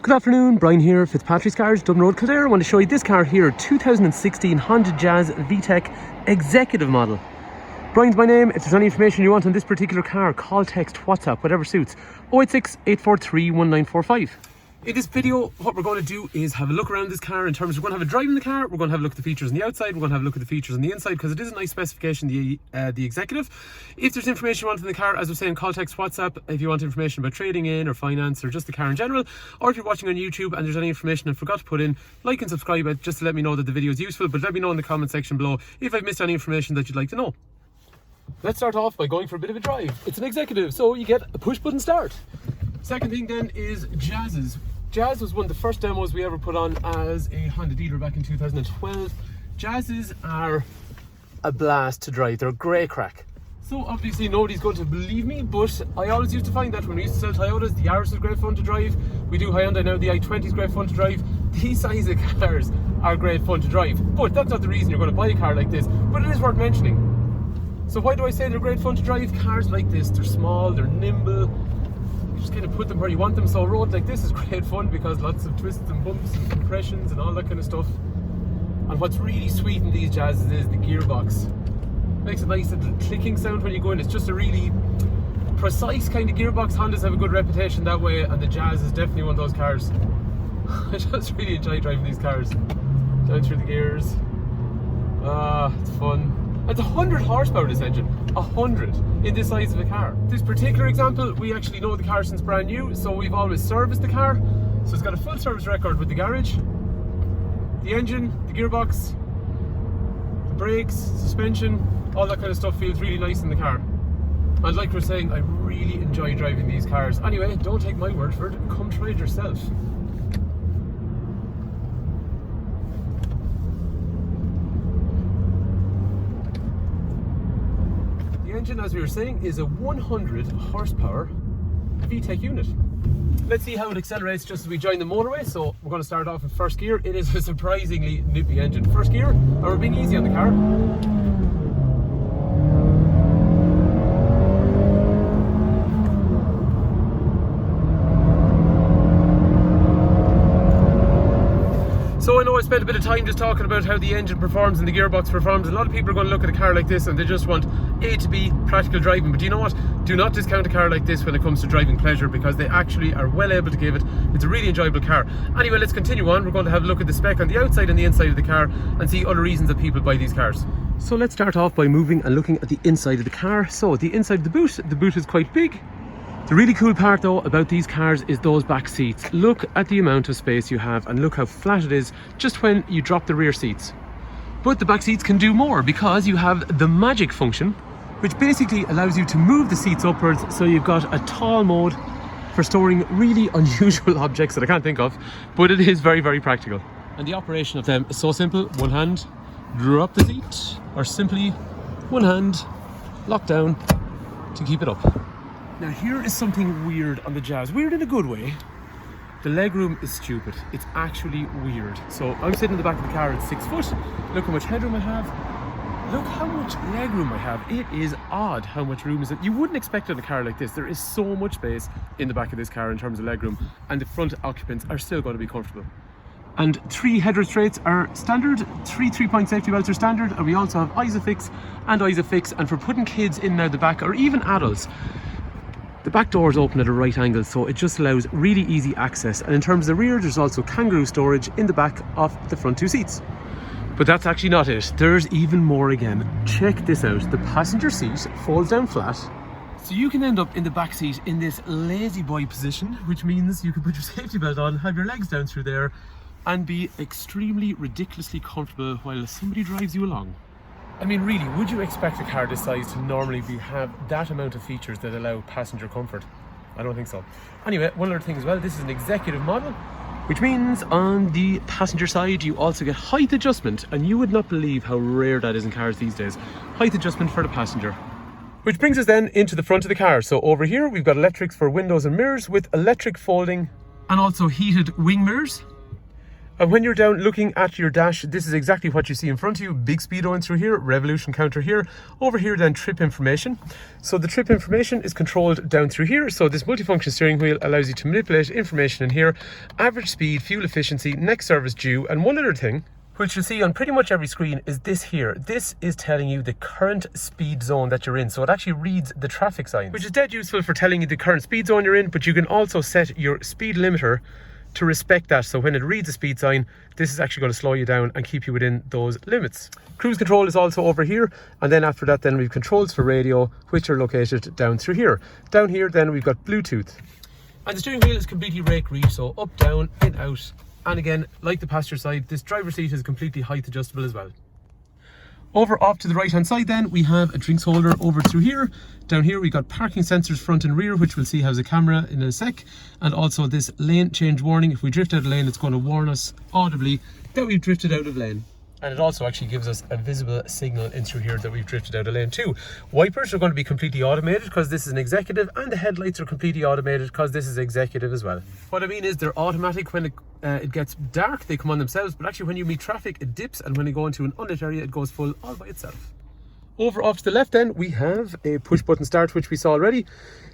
Good afternoon, Brian here, Fitzpatrick's Cars, Dublin Road, Kildare. I want to show you this car here, 2016 Honda Jazz VTEC Executive Model. Brian's my name. If there's any information you want on this particular car, call, text, WhatsApp, whatever suits. 086 843 1945. In this video, what we're going to do is have a look around this car in terms of, we're going to have a drive in the car, we're going to have a look at the features on the outside, we're going to have a look at the features on the inside, because it is a nice specification, the Executive. If there's information you want in the car, as we're saying, call, text, WhatsApp, if you want information about trading in or finance or just the car in general, or if you're watching on YouTube and there's any information I forgot to put in, like and subscribe it just to let me know that the video is useful, but let me know in the comment section below if I've missed any information that you'd like to know. Let's start off by going for a bit of a drive. It's an Executive, so you get a push button start. Second thing then is Jazz's. Jazz was one of the first demos we ever put on as a Honda dealer back in 2012. Jazz's are a blast to drive. They're a great crack. So obviously nobody's going to believe me, but I always used to find that when we used to sell Toyotas, the Yaris was great fun to drive. We do Hyundai now, the i20 is great fun to drive. These size of cars are great fun to drive. But that's not the reason you're going to buy a car like this, but it is worth mentioning. So why do I say they're great fun to drive? Cars like this, they're small, they're nimble. Just kind of put them where you want them. So a road like this is great fun because lots of twists and bumps and compressions and all that kind of stuff. And what's really sweet in these Jazzes is the gearbox. Makes a nice little clicking sound when you go in. It's just a really precise kind of gearbox. Hondas have a good reputation that way, and the Jazz is definitely one of those cars. I just really enjoy driving these cars. Down through the gears. It's fun. It's 100 horsepower, this engine. 100 in this size of a car. This particular example, we actually know the car since brand new, so we've always serviced the car. So it's got a full service record with the garage, the engine, the gearbox, the brakes, suspension, all that kind of stuff feels really nice in the car. And like we're saying, I really enjoy driving these cars. Anyway, don't take my word for it, come try it yourself. The engine, as we were saying, is a 100 horsepower VTEC unit. Let's see how it accelerates just as we join the motorway. So we're going to start off in first gear. It is a surprisingly nippy engine. First gear, and we're being easy on the car. So I know I spent a bit of time just talking about how the engine performs and the gearbox performs. A lot of people are going to look at a car like this and they just want A to B practical driving. But do you know what? Do not discount a car like this when it comes to driving pleasure, because they actually are well able to give it. It's a really enjoyable car. Anyway, let's continue on. We're going to have a look at the spec on the outside and the inside of the car and see other reasons that people buy these cars. So let's start off by moving and looking at the inside of the car. So the inside of the boot is quite big. The really cool part though about these cars is those back seats. Look at the amount of space you have and look how flat it is just when you drop the rear seats. But the back seats can do more, because you have the magic function, which basically allows you to move the seats upwards, so you've got a tall mode for storing really unusual objects that I can't think of, but it is very, very practical. And the operation of them is so simple. One hand, drop the seat, or simply one hand, lock down to keep it up. Now here is something weird on the Jazz, weird in a good way. The legroom is stupid. It's actually weird. So I'm sitting in the back of the car at 6 foot. Look how much headroom I have. Look how much legroom I have. It is odd how much room is it. You wouldn't expect it on a car like this. There is so much space in the back of this car in terms of legroom, and the front occupants are still going to be comfortable. And 3 head restraints are standard, 3-point safety belts are standard, and we also have Isofix and Isofix. And for putting kids in now the back, or even adults, the back door is open at a right angle, so it just allows really easy access. And in terms of the rear, there's also kangaroo storage in the back of the front 2 seats. But that's actually not it. There's even more again. Check this out. The passenger seat folds down flat, so you can end up in the back seat in this lazy boy position, which means you can put your safety belt on, have your legs down through there, and be extremely ridiculously comfortable while somebody drives you along. I mean, really, would you expect a car this size to normally have that amount of features that allow passenger comfort? I don't think so. Anyway, one other thing as well, this is an executive model, which means on the passenger side you also get height adjustment, and you would not believe how rare that is in cars these days. Height adjustment for the passenger. Which brings us then into the front of the car. So over here we've got electrics for windows and mirrors with electric folding and also heated wing mirrors. And when you're down looking at your dash, this is exactly what you see in front of you. Big speedo in through here, revolution counter here. Over here then trip information. So the trip information is controlled down through here. So this multifunction steering wheel allows you to manipulate information in here. Average speed, fuel efficiency, next service due. And one other thing, which you'll see on pretty much every screen, is this here. This is telling you the current speed zone that you're in. So it actually reads the traffic signs, which is dead useful for telling you the current speed zone you're in, but you can also set your speed limiter to respect that. So when it reads a speed sign, this is actually going to slow you down and keep you within those limits. Cruise control is also over here, and then after that then we've controls for radio, which are located down through here. Down here then we've got Bluetooth. And the steering wheel is completely rake reach, so up, down, in, out. And again, like the passenger side, this driver's seat is completely height adjustable as well. Over off to the right hand side then, we have a drinks holder over through here. Down here we've got parking sensors front and rear, which we'll see has a camera in a sec. And also this lane change warning. If we drift out of lane, it's going to warn us audibly that we've drifted out of lane. And it also actually gives us a visible signal in through here that we've drifted out of lane too. Wipers are going to be completely automated because this is an executive, and the headlights are completely automated because this is executive as well. What I mean is they're automatic when it gets dark, they come on themselves, but actually when you meet traffic, it dips, and when you go into an unlit area, it goes full all by itself. Over off to the left then, we have a push button start, which we saw already.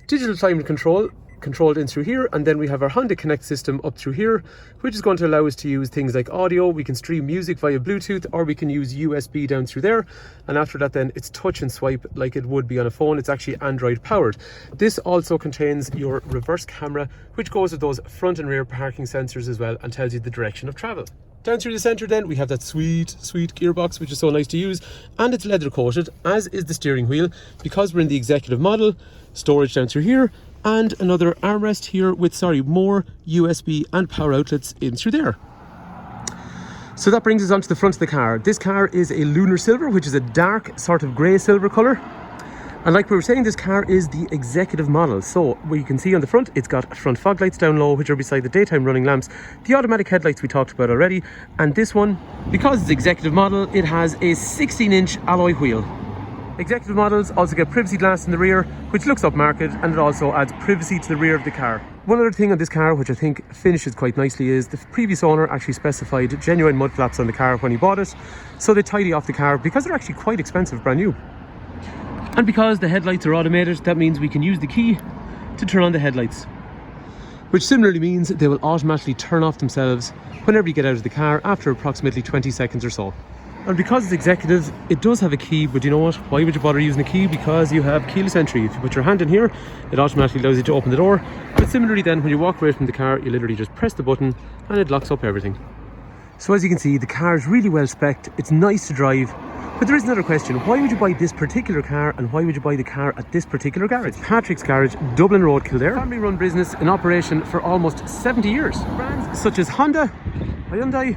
Digital climate control, controlled in through here, and then we have our Honda Connect system up through here, which is going to allow us to use things like audio. We can stream music via Bluetooth, or we can use USB down through there. And after that then it's touch and swipe like it would be on a phone. It's actually Android powered. This also contains your reverse camera, which goes with those front and rear parking sensors as well, and tells you the direction of travel. Down through the centre then we have that sweet gearbox, which is so nice to use, and it's leather coated, as is the steering wheel, because we're in the executive model. Storage down through here, and another armrest here with more USB and power outlets in through there. So that brings us onto the front of the car. This car is a lunar silver, which is a dark sort of grey silver colour. And like we were saying, this car is the executive model. So what you can see on the front, it's got front fog lights down low, which are beside the daytime running lamps, the automatic headlights we talked about already, and this one, because it's executive model, it has a 16-inch alloy wheel. Executive models also get privacy glass in the rear, which looks upmarket, and it also adds privacy to the rear of the car. One other thing on this car, which I think finishes quite nicely, is the previous owner actually specified genuine mud flaps on the car when he bought it, so they tidy off the car because they're actually quite expensive brand new. And because the headlights are automated, that means we can use the key to turn on the headlights, which similarly means they will automatically turn off themselves whenever you get out of the car after approximately 20 seconds or so. And because it's executive, it does have a key, but you know what? Why would you bother using a key? Because you have keyless entry. If you put your hand in here, it automatically allows you to open the door. But similarly then, when you walk away from the car, you literally just press the button and it locks up everything. So as you can see, the car is really well spec'd. It's nice to drive. But there is another question. Why would you buy this particular car, and why would you buy the car at this particular garage? Patrick's Garage, Dublin Road, Kildare. Family run business in operation for almost 70 years. Brands such as Honda, Hyundai,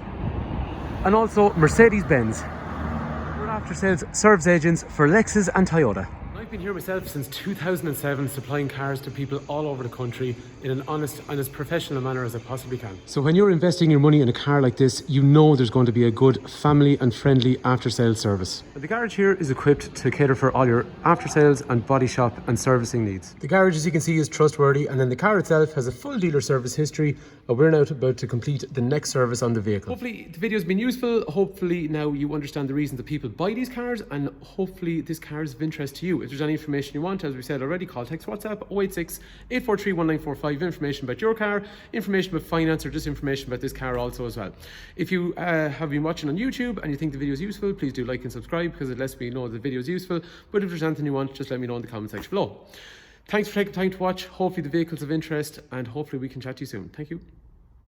and also Mercedes-Benz. We're after sales service agents for Lexus and Toyota. I've been here myself since 2007, supplying cars to people all over the country in an honest and as professional a manner as I possibly can. So when you're investing your money in a car like this, you know there's going to be a good family and friendly after-sales service. The garage here is equipped to cater for all your after-sales and body shop and servicing needs. The garage, as you can see, is trustworthy, and then the car itself has a full dealer service history, and we're now about to complete the next service on the vehicle. Hopefully the video has been useful. Hopefully now you understand the reasons that people buy these cars, and hopefully this car is of interest to you. If there's any information you want, as we said already, call, text, WhatsApp 086 843 1945. Information about your car, information about finance, or just information about this car also as well. If you have been watching on YouTube and you think the video is useful, please do like and subscribe, because it lets me know the video is useful. But if there's anything you want, just let me know in the comment section below. Thanks for taking time to watch. Hopefully the vehicle's of interest, and hopefully we can chat to you soon. Thank you.